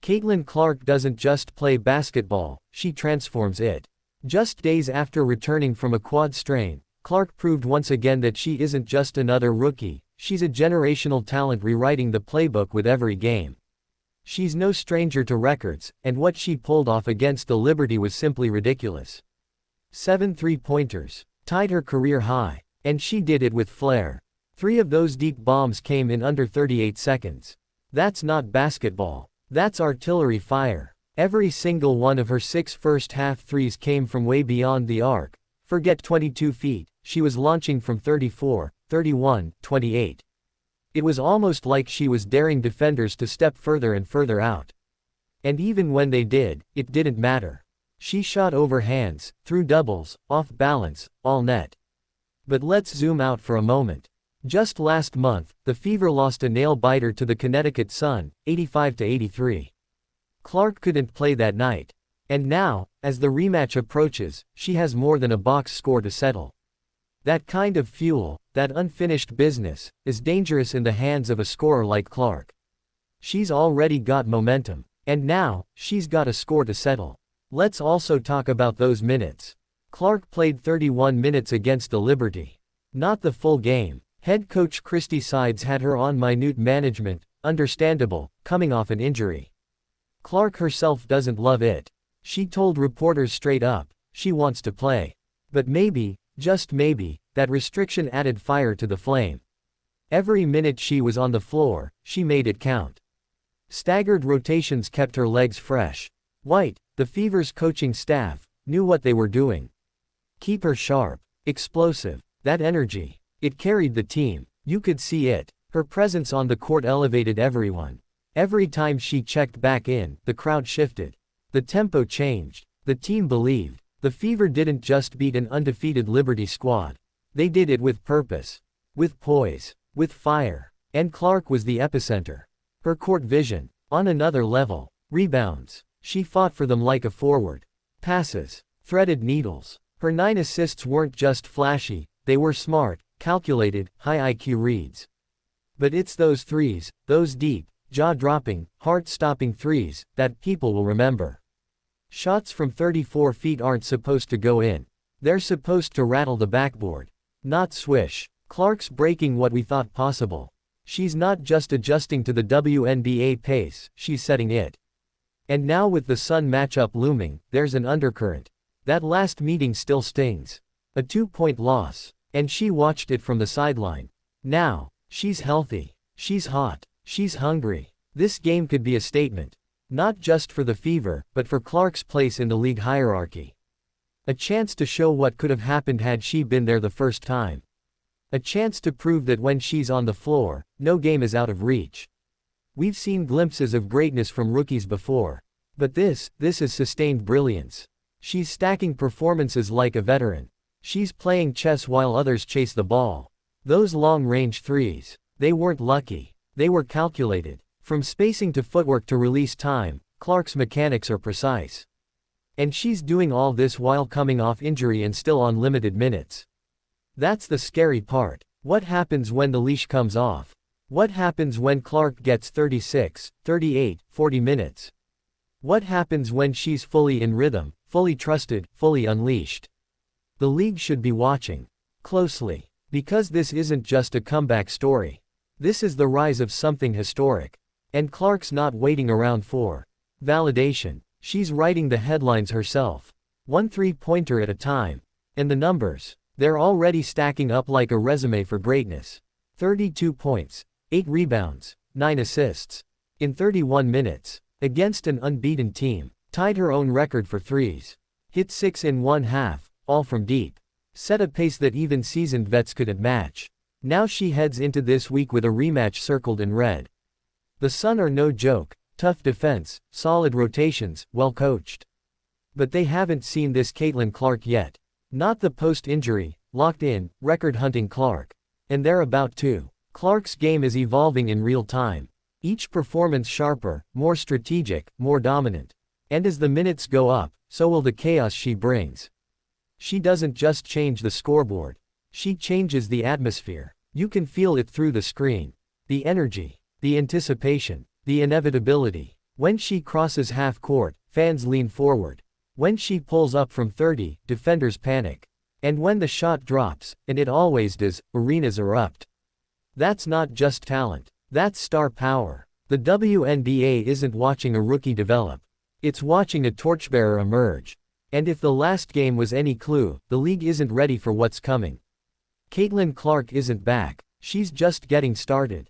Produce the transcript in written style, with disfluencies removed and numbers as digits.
Caitlin Clark doesn't just play basketball, she transforms it. Just days after returning from a quad strain, Clark proved once again that she isn't just another rookie, she's a generational talent rewriting the playbook with every game. She's no stranger to records, and what she pulled off against the Liberty was simply ridiculous. 7 three-pointers, tied her career high, and she did it with flair. 3 of those deep bombs came in under 38 seconds. That's not basketball, that's artillery fire. Every single one of her 6 first-half threes came from way beyond the arc. Forget 22 feet, she was launching from 34, 31, 28. It was almost like she was daring defenders to step further and further out. And even when they did, it didn't matter. She shot over hands, through doubles, off balance, all net. But let's zoom out for a moment. Just last month, the Fever lost a nail-biter to the Connecticut Sun, 85-83. Clark couldn't play that night. And now, as the rematch approaches, she has more than a box score to settle. That kind of fuel, that unfinished business, is dangerous in the hands of a scorer like Clark. She's already got momentum, and now, she's got a score to settle. Let's also talk about those minutes. Clark played 31 minutes against the Liberty. Not the full game. Head coach Christy Sides had her on minute management, understandable, coming off an injury. Clark herself doesn't love it. She told reporters straight up, she wants to play. But maybe, just maybe, that restriction added fire to the flame. Every minute she was on the floor, she made it count. Staggered rotations kept her legs fresh. White, the Fever's coaching staff, knew what they were doing. Keep her sharp, explosive, that energy. It carried the team, you could see it. Her presence on the court elevated everyone. Every time she checked back in, the crowd shifted. The tempo changed. The team believed. The Fever didn't just beat an undefeated Liberty squad. They did it with purpose. With poise. With fire. And Clark was the epicenter. Her court vision, on another level. Rebounds. She fought for them like a forward. Passes. Threaded needles. Her 9 assists weren't just flashy, they were smart, calculated, high IQ reads. But it's those threes, those deep, jaw-dropping, heart-stopping threes, that people will remember. Shots from 34 feet aren't supposed to go in. They're supposed to rattle the backboard. Not swish. Clark's breaking what we thought possible. She's not just adjusting to the WNBA pace, she's setting it. And now with the Sun matchup looming, there's an undercurrent. That last meeting still stings. A 2-point loss. And she watched it from the sideline. Now, she's healthy. She's hot. She's hungry. This game could be a statement. Not just for the Fever, but for Clark's place in the league hierarchy. A chance to show what could have happened had she been there the first time. A chance to prove that when she's on the floor, no game is out of reach. We've seen glimpses of greatness from rookies before. But this is sustained brilliance. She's stacking performances like a veteran. She's playing chess while others chase the ball. Those long-range threes, they weren't lucky. They were calculated. From spacing to footwork to release time, Clark's mechanics are precise. And she's doing all this while coming off injury and still on limited minutes. That's the scary part. What happens when the leash comes off? What happens when Clark gets 36, 38, 40 minutes? What happens when she's fully in rhythm, fully trusted, fully unleashed? The league should be watching closely, because this isn't just a comeback story. This is the rise of something historic. And Clark's not waiting around for validation. She's writing the headlines herself. 1 3-pointer at a time. And the numbers, they're already stacking up like a resume for greatness. 32 points, 8 rebounds, 9 assists. In 31 minutes, against an unbeaten team, tied her own record for threes. Hit 6 in one half. All from deep. Set a pace that even seasoned vets couldn't match. Now she heads into this week with a rematch circled in red. The Sun are no joke, tough defense, solid rotations, well coached. But they haven't seen this Caitlin Clark yet. Not the post-injury, locked-in, record-hunting Clark. And they're about to. Clark's game is evolving in real time. Each performance sharper, more strategic, more dominant. And as the minutes go up, so will the chaos she brings. She doesn't just change the scoreboard. She changes the atmosphere. You can feel it through the screen. The energy, the anticipation, the inevitability. When she crosses half court, fans lean forward. When she pulls up from 30, defenders panic. And when the shot drops, and it always does, arenas erupt. That's not just talent. That's star power. The WNBA isn't watching a rookie develop. It's watching a torchbearer emerge. And if the last game was any clue, the league isn't ready for what's coming. Caitlin Clark isn't back. She's just getting started.